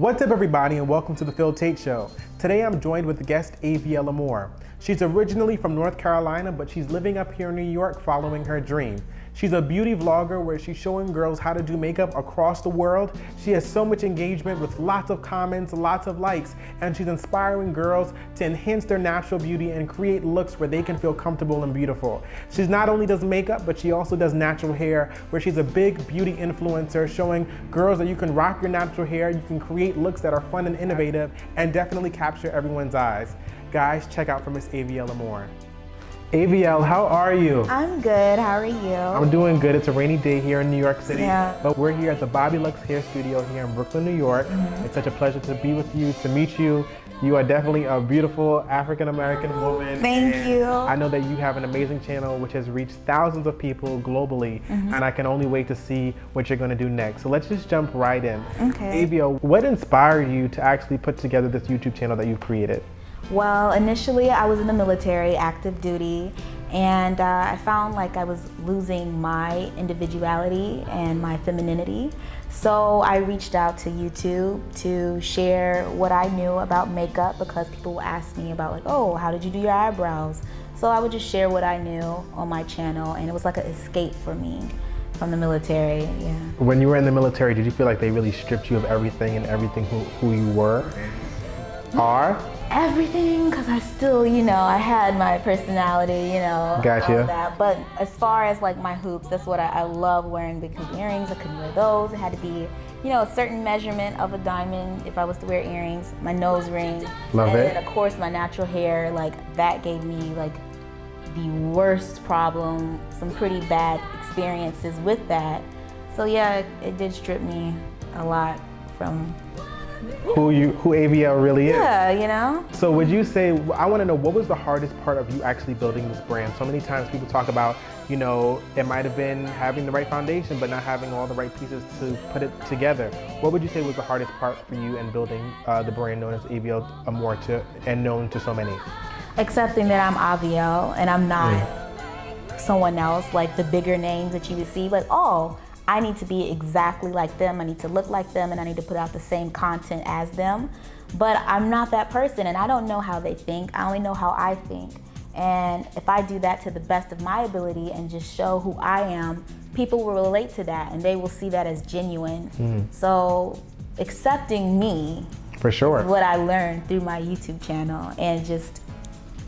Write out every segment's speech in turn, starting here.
What's up everybody and welcome to the Phil Taitt Show. Today I'm joined with the guest Avielle Amor. She's originally from North Carolina, but she's living up here in New York following her dream. She's a beauty vlogger where she's showing girls how to do makeup across the world. She has so much engagement with lots of comments, lots of likes, and she's inspiring girls to enhance their natural beauty and create looks where they can feel comfortable and beautiful. She not only does makeup, but she also does natural hair, where she's a big beauty influencer showing girls that you can rock your natural hair, you can create looks that are fun and innovative, and definitely capture everyone's eyes. Guys, check out for Miss Avielle Amor. Avielle, how are you? I'm good, how are you? I'm doing good. It's a rainy day here in New York City, but we're here at the BobbiLuxe Hair Studio here in Brooklyn, New York. It's such a pleasure to be with you, to meet you. You are definitely a beautiful African-American woman. Thank you. I know that you have an amazing channel which has reached thousands of people globally, and I can only wait to see what you're going to do next. So let's just jump right in. Okay. Avielle, what inspired you to actually put together this YouTube channel that you've created? Well, initially I was in the military, active duty, and I found like I was losing my individuality and my femininity. So I reached out to YouTube to share what I knew about makeup, because people would ask me about like, oh, how did you do your eyebrows? So I would just share what I knew on my channel, and it was like an escape for me from the military, yeah. When you were in the military, did you feel like they really stripped you of everything and everything who you were? Everything, because I still, I had my personality, Gotcha. all that. But as far as like my hoops, that's what I love wearing, because earrings, I couldn't wear those. It had to be, a certain measurement of a diamond if I was to wear earrings, my nose ring. Love it. And then of course my natural hair, like that gave me like the worst problem, some pretty bad experiences with that. So yeah, it did strip me a lot from who Avielle really is. Yeah, So would you say, I want to know, what was the hardest part of you actually building this brand? So many times people talk about, it might have been having the right foundation, but not having all the right pieces to put it together. What would you say was the hardest part for you in building the brand known as Avielle Amor and known to so many? Accepting that I'm Avielle and I'm not someone else, like the bigger names that you would see, like, oh, I need to be exactly like them, I need to look like them, and I need to put out the same content as them. But I'm not that person, and I don't know how they think, I only know how I think. And if I do that to the best of my ability and just show who I am, people will relate to that and they will see that as genuine. So accepting me for sure is what I learned through my YouTube channel, and just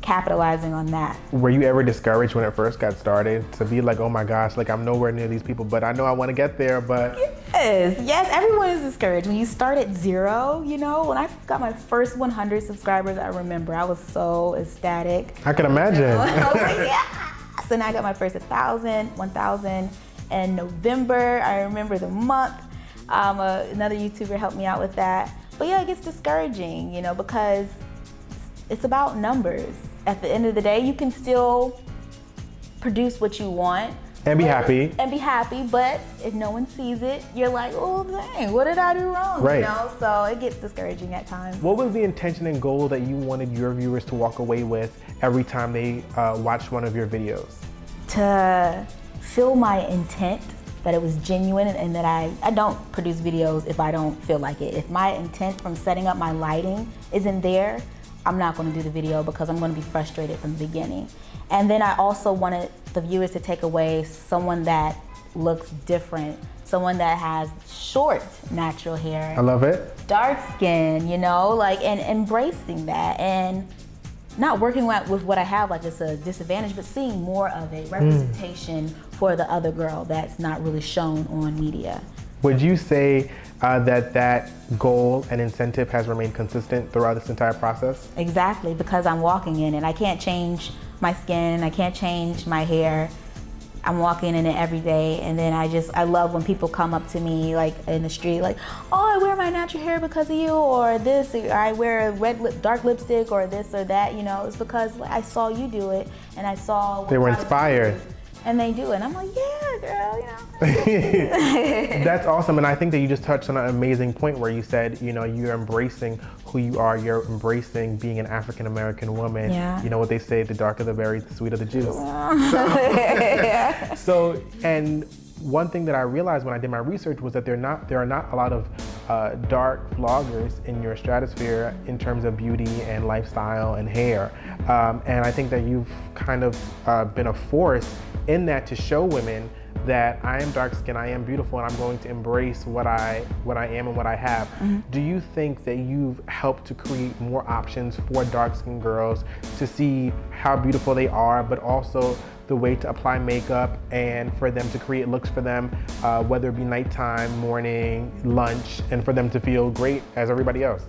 capitalizing on that. Were you ever discouraged when it first got started to be like, oh my gosh, like I'm nowhere near these people, but I know I want to get there, but... Yes, everyone is discouraged. When you start at zero, when I got my first 100 subscribers, I remember I was so ecstatic. I can imagine. I was like, yeah! So now I got my first 1,000 in November. I remember the month. Another YouTuber helped me out with that. But yeah, it gets discouraging, because it's about numbers. At the end of the day, you can still produce what you want. And be happy. And be happy, but if no one sees it, you're like, oh dang, what did I do wrong? Right. So it gets discouraging at times. What was the intention and goal that you wanted your viewers to walk away with every time they watched one of your videos? To feel my intent, that it was genuine, and that I don't produce videos if I don't feel like it. If my intent from setting up my lighting isn't there, I'm not going to do the video, because I'm going to be frustrated from the beginning. And then I also wanted the viewers to take away someone that looks different, someone that has short natural hair. I love it. Dark skin, and embracing that, and not working with what I have like it's a disadvantage, but seeing more of it, representation for the other girl that's not really shown on media. Would you say that goal and incentive has remained consistent throughout this entire process? Exactly, because I'm walking in it. I can't change my skin, I can't change my hair. I'm walking in it every day, and then I love when people come up to me like in the street, like, oh, I wear my natural hair because of you, or this, or I wear a dark lipstick, or this or that, it's because I saw you do it, and I saw they were inspired. And they do, and I'm like, yeah, girl, That's awesome, and I think that you just touched on an amazing point where you said, you're embracing who you are, you're embracing being an African-American woman. Yeah. You know what they say, the darker the berry, the sweeter the juice. So, and one thing that I realized when I did my research was that there are not a lot of dark vloggers in your stratosphere in terms of beauty and lifestyle and hair. And I think that you've kind of been a force in that to show women that I am dark skinned, I am beautiful, and I'm going to embrace what I am and what I have. Do you think that you've helped to create more options for dark skinned girls to see how beautiful they are, but also the way to apply makeup and for them to create looks for them, whether it be nighttime, morning, lunch, and for them to feel great as everybody else?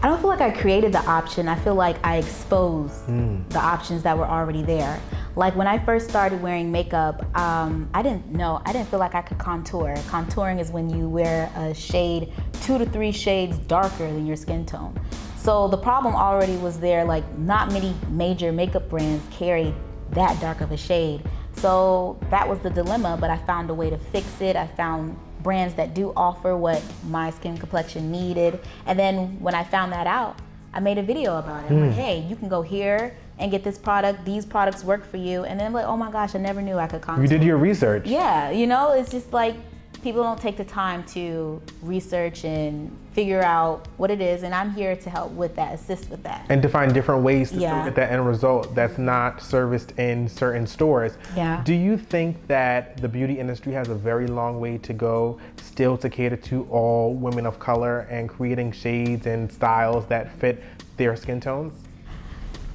I don't feel like I created the option. I feel like I exposed the options that were already there. Like when I first started wearing makeup, I didn't feel like I could contour. Contouring is when you wear a shade 2 to 3 shades darker than your skin tone. So the problem already was there, like not many major makeup brands carry that dark of a shade. So that was the dilemma, but I found a way to fix it. I found brands that do offer what my skin complexion needed. And then when I found that out, I made a video about it. I'm like, hey, you can go here and get this product. These products work for you. And then I'm like, oh my gosh, I never knew I could contour. You did your research. Yeah, you know, it's just like people don't take the time to research and figure out what it is, and I'm here to help with that, assist with that. And to find different ways to still get that end result that's not serviced in certain stores. Yeah. Do you think that the beauty industry has a very long way to go still to cater to all women of color and creating shades and styles that fit their skin tones?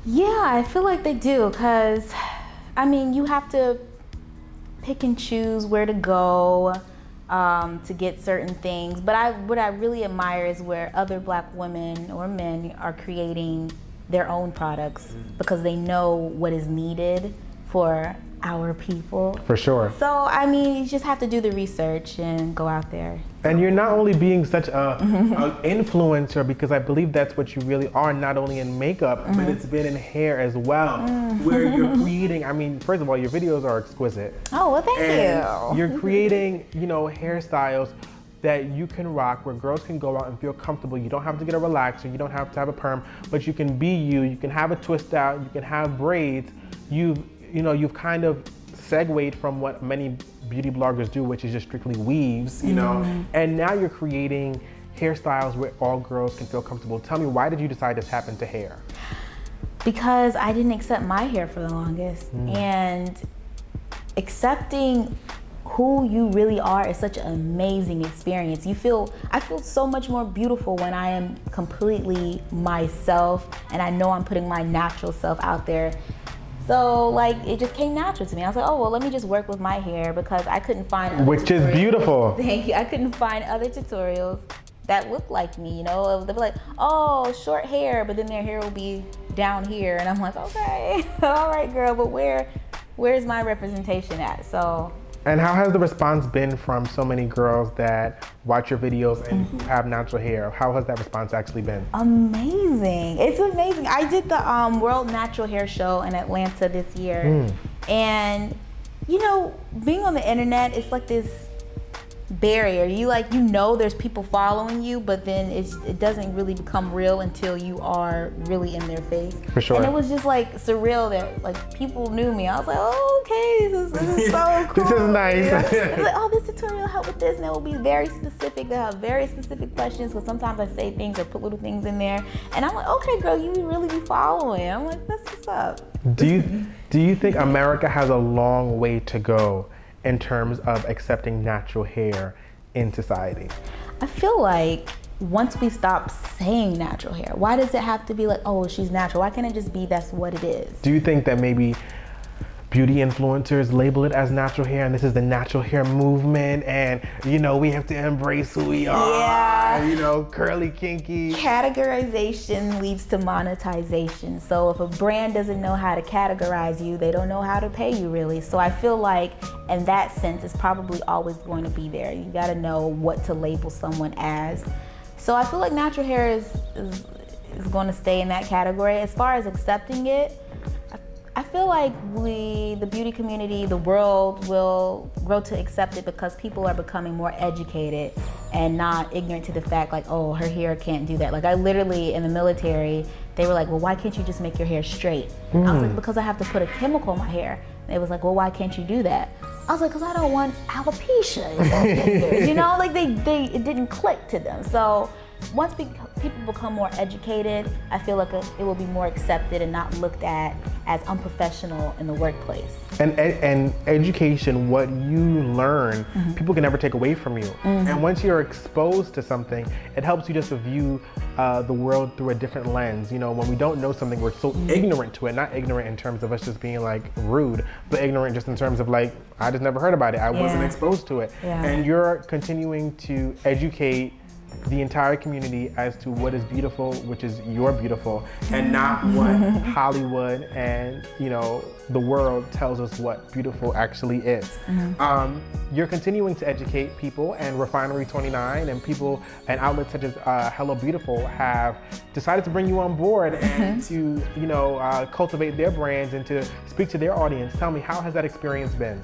Yeah, I feel like they do, because I mean, you have to pick and choose where to go to get certain things. But what I really admire is where other Black women or men are creating their own products because they know what is needed for our people. For sure. So, I mean, you just have to do the research and go out there. And you're not only being such an influencer, because I believe that's what you really are, not only in makeup, but it's been in hair as well, where you're creating, I mean, first of all, your videos are exquisite. Oh, well, thank you. You're creating, you know, hairstyles that you can rock, where girls can go out and feel comfortable. You don't have to get a relaxer, you don't have to have a perm, but you can be you can have a twist out, you can have braids. You've kind of segued from what many beauty bloggers do, which is just strictly weaves, you know, and now you're creating hairstyles where all girls can feel comfortable. Tell me, why did you decide this happened to hair? Because I didn't accept my hair for the longest, and accepting who you really are is such an amazing experience. I feel so much more beautiful when I am completely myself, and I know I'm putting my natural self out there. So like, it just came natural to me. I was like, oh, well, let me just work with my hair, because I couldn't find other Which is beautiful. Thank you. I couldn't find other tutorials that look like me, you know? They'll be like, oh, short hair, but then their hair will be down here. And I'm like, okay, all right, girl, but where's my representation at? So. And how has the response been from so many girls that watch your videos and who have natural hair? How has that response actually been? Amazing. It's amazing. I did the World Natural Hair Show in Atlanta this year. And, you know, being on the internet, it's like this barrier. You know there's people following you, but then it doesn't really become real until you are really in their face. For sure. And it was just like surreal that like people knew me. I was like, oh, okay, this is so cool. This is nice. It's like, oh, this tutorial help with this, and it will be very specific. They'll have very specific questions, because sometimes I say things or put little things in there, and I'm like, okay, girl, you really be following. I'm like, that's what's up. Do you think America has a long way to go in terms of accepting natural hair in society? I feel like once we stop saying natural hair, why does it have to be like, oh, she's natural? Why can't it just be that's what it is? Do you think that maybe beauty influencers label it as natural hair, and this is the natural hair movement, and you know, we have to embrace who we are? Yeah. You know, curly, kinky. Categorization leads to monetization. So if a brand doesn't know how to categorize you, they don't know how to pay you, really. So I feel like in that sense, it's probably always going to be there. You got to know what to label someone as. So I feel like natural hair is going to stay in that category. As far as accepting it, I feel like the beauty community, the world will grow to accept it, because people are becoming more educated and not ignorant to the fact like, oh, her hair can't do that. Like I literally, in the military, they were like, well, why can't you just make your hair straight? I was like, because I have to put a chemical in my hair. And it was like, well, why can't you do that? I was like, because I don't want alopecia. You know, like it didn't click to them. So once people become more educated, I feel like it will be more accepted and not looked at as unprofessional in the workplace. And education, what you learn, people can never take away from you. And once you're exposed to something, it helps you just to view the world through a different lens. You know, when we don't know something, we're so ignorant to it. Not ignorant in terms of us just being like rude, but ignorant just in terms of like, I just never heard about it. I wasn't exposed to it. And you're continuing to educate the entire community as to what is beautiful, which is you're beautiful, and not what Hollywood and, you know, the world tells us what beautiful actually is. You're continuing to educate people, and Refinery 29 and people and outlets such as Hello Beautiful have decided to bring you on board and to, you know, cultivate their brands and to speak to their audience. Tell me, how has that experience been?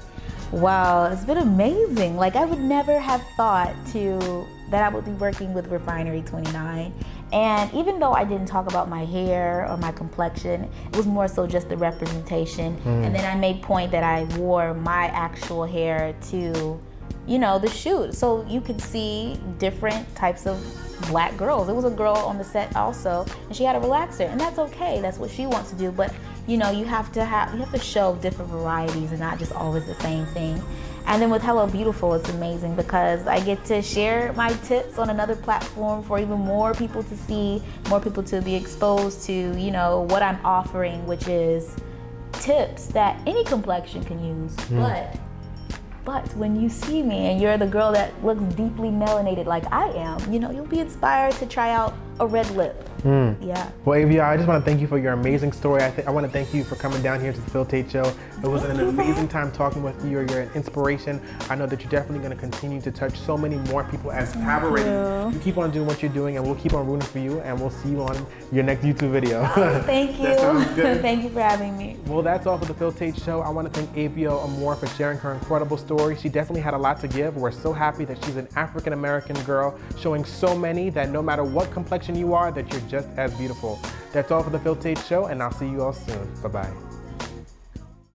Wow, it's been amazing. Like, I would never have thought that I would be working with Refinery 29. And even though I didn't talk about my hair or my complexion, it was more so just the representation. And then I made point that I wore my actual hair to, you know, the shoot. So you could see different types of Black girls. There was a girl on the set also, and she had a relaxer, and that's okay. That's what she wants to do. But you know, you have to show different varieties and not just always the same thing. And then with Hello Beautiful, it's amazing because I get to share my tips on another platform for even more people to see, more people to be exposed to, you know, what I'm offering, which is tips that any complexion can use. But when you see me and you're the girl that looks deeply melanated like I am, you know, you'll be inspired to try out a red lip. Yeah. Well, Avielle, I just want to thank you for your amazing story. I want to thank you for coming down here to the Phil Taitt Show. It was an amazing time talking with you. You're an inspiration. I know that you're definitely going to continue to touch so many more people as collaborating. You keep on doing what you're doing, and we'll keep on rooting for you, and we'll see you on your next YouTube video. Thank you. That sounds good. Thank you for having me. Well, that's all for the Phil Taitt Show. I want to thank Avielle Amor for sharing her incredible story. She definitely had a lot to give. We're so happy that she's an African-American girl, showing so many that no matter what complexion you are, that you're just as beautiful. That's all for the Phil Taitt Show, and I'll see you all soon. Bye-bye.